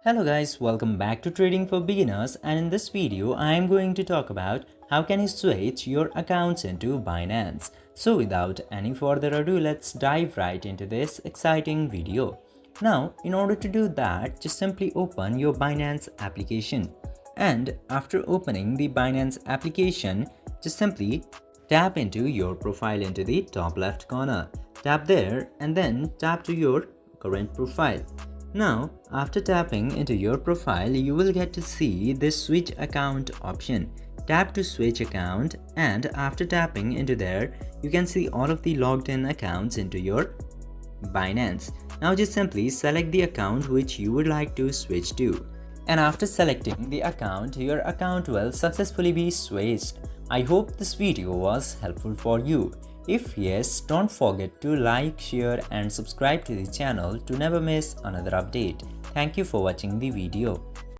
Hello guys, welcome back to Trading for Beginners, and in this video I am going to talk about how can you switch your accounts into Binance. So without any further ado, let's dive right into this exciting video. Now, in order to do that, just simply open your Binance application. And after opening the Binance application, just simply tap into your profile into the top left corner. Tap there and then tap to your current profile. Now, after tapping into your profile, you will get to see this switch account option. Tap to switch account, and after tapping into there, you can see all of the logged in accounts into your Binance. Now just simply select the account which you would like to switch to. And after selecting the account, your account will successfully be switched. I hope this video was helpful for you. If yes, don't forget to like, share and subscribe to the channel to never miss another update. Thank you for watching the video.